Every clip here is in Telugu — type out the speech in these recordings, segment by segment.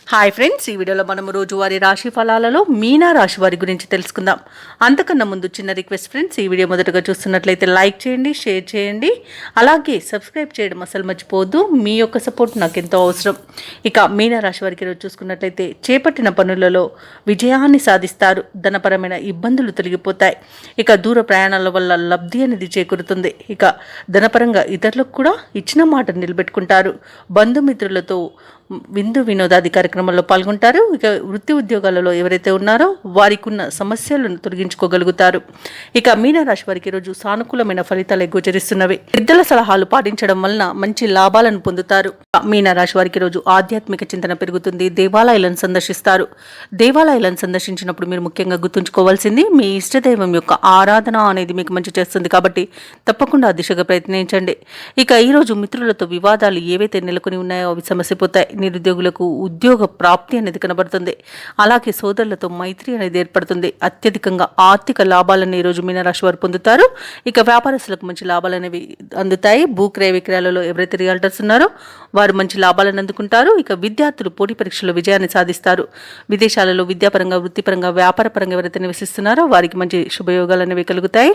హాయ్ ఫ్రెండ్స్, ఈ వీడియోలో మనం రోజువారీ రాశి ఫలాలలో మీనా రాశి వారి గురించి తెలుసుకుందాం. అంతకన్నా ముందు చిన్న రిక్వెస్ట్ ఫ్రెండ్స్, ఈ వీడియో మొదటగా చూస్తున్నట్లయితే లైక్ చేయండి, షేర్ చేయండి, అలాగే సబ్స్క్రైబ్ చేయడం అసలు మర్చిపోవద్దు. మీ యొక్క సపోర్ట్ నాకు ఎంతో అవసరం. ఇక మీనా రాశి వారికి ఈరోజు చూసుకున్నట్లయితే చేపట్టిన పనులలో విజయాన్ని సాధిస్తారు. ధనపరమైన ఇబ్బందులు తొలగిపోతాయి. ఇక దూర ప్రయాణాల వల్ల లబ్ధి అనేది చేకూరుతుంది. ఇక ధనపరంగా ఇతరులకు కూడా ఇచ్చిన మాట నిలబెట్టుకుంటారు. బంధుమిత్రులతో విందు వినోదాది కార్యక్రమాల్లో పాల్గొంటారు. ఇక వృత్తి ఉద్యోగాలలో ఎవరైతే ఉన్నారో వారికి ఉన్న సమస్యలను తొలగించుకోగలుగుతారు. ఇక మీనరాశి వారికి ఈరోజు సానుకూలమైన ఫలితాలు గోచరిస్తున్నవి. పెద్దల సలహాలు పాటించడం వలన మంచి లాభాలను పొందుతారు. మీనరాశి వారికి ఈరోజు ఆధ్యాత్మిక చింతన పెరుగుతుంది. దేవాలయాలను సందర్శిస్తారు. దేవాలయాలను సందర్శించినప్పుడు మీరు ముఖ్యంగా గుర్తుంచుకోవాల్సింది మీ ఇష్టదైవం యొక్క ఆరాధన అనేది మీకు మంచి చేస్తుంది. కాబట్టి తప్పకుండా ఆ దిశగా ప్రయత్నించండి. ఇక ఈరోజు మిత్రులతో వివాదాలు ఏవైతే నెలకొని ఉన్నాయో అవి సమస్యపోతాయి. నిరుద్యోగులకు ఉద్యోగ ప్రాప్తి అనేది కనబడుతుంది. అలాగే సోదరులతో మైత్రి అనేది ఏర్పడుతుంది. అత్యధికంగా ఆర్థిక లాభాలను ఈరోజు మీనరాశి వారు పొందుతారు. ఇక వ్యాపారస్తులకు మంచి లాభాలు అనేవి అందుతాయి. భూక్రయ విక్రయాలలో ఎవరైతే రియల్టర్స్ ఉన్నారో వారు మంచి లాభాలను అందుకుంటారు. ఇక విద్యార్థులు పోటీ పరీక్షల్లో విజయాన్ని సాధిస్తారు. విదేశాలలో విద్యాపరంగా, వృత్తిపరంగా, వ్యాపారపరంగా ఎవరైతే నివసిస్తున్నారో వారికి మంచి శుభయోగాలు అనేవి కలుగుతాయి.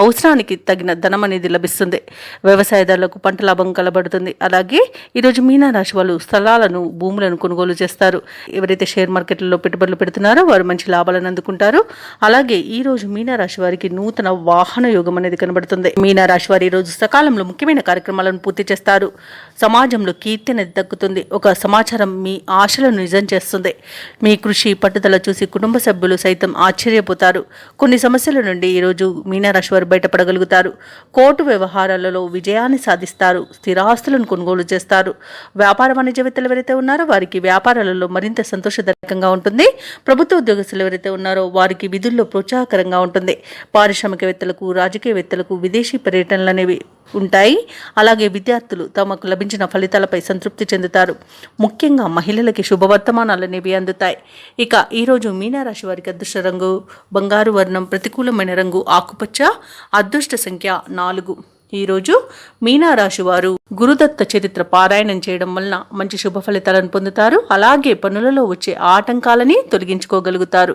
అవసరానికి తగిన ధనం అనేది లభిస్తుంది. వ్యవసాయదారులకు పంట లాభం కలబడుతుంది. అలాగే ఈరోజు మీనరాశి వాళ్ళు స్థలాలను, భూములను కొనుగోలు చేస్తారు. ఎవరైతే షేర్ మార్కెట్లలో పెట్టుబడులు పెడుతున్నారో వారు మంచి లాభాలను అందుకుంటారు. అలాగే ఈ రోజు మీనరాశి వారికి నూతన వాహన యోగం అనేది కనబడుతుంది. మీనరాశి వారి ఈ రోజు సకాలంలో ముఖ్యమైన కార్యక్రమాలను పూర్తి చేస్తారు. సమాజంలో కీర్తి అనేది దక్కుతుంది. ఒక సమాచారం మీ ఆశలను నిజం చేస్తుంది. మీ కృషి, పట్టుదల చూసి కుటుంబ సభ్యులు సైతం ఆశ్చర్యపోతారు. కొన్ని సమస్యల నుండి ఈరోజు మీనరాశి వారు బయటపడగలుగుతారు. కోర్టు వ్యవహారాలలో విజయాన్ని సాధిస్తారు. స్థిరాస్తులను కొనుగోలు చేస్తారు. వ్యాపార వాణిజ్యవేత్తలు ఎవరైతే ఉన్నారో వారికి వ్యాపారాలలో మరింత సంతోషదాయకంగా ఉంటుంది. ప్రభుత్వ ఉద్యోగస్తులు ఎవరైతే ఉన్నారో వారికి విధుల్లో ప్రోత్సాహకరంగా ఉంటుంది. పారిశ్రామికవేత్తలకు, రాజకీయవేత్తలకు విదేశీ పర్యటనలు అనేవి ఉంటాయి. అలాగే విద్యార్థులు తమకు లభించిన ఫలితాలపై సంతృప్తి చెందుతారు. ముఖ్యంగా మహిళలకి శుభవర్తమానాలు అనేవి అందుతాయి. ఇక ఈరోజు మీనరాశి వారికి అదృష్ట రంగు బంగారు వర్ణం, ప్రతికూలమైన రంగు ఆకుపచ్చ, అదృష్ట సంఖ్య 4. ఈరోజు మీనరాశి వారు గురుదత్త చరిత్ర పారాయణం చేయడం వలన మంచి శుభ ఫలితాలను పొందుతారు. అలాగే పనులలో వచ్చే ఆటంకాలని తొలగించుకోగలుగుతారు.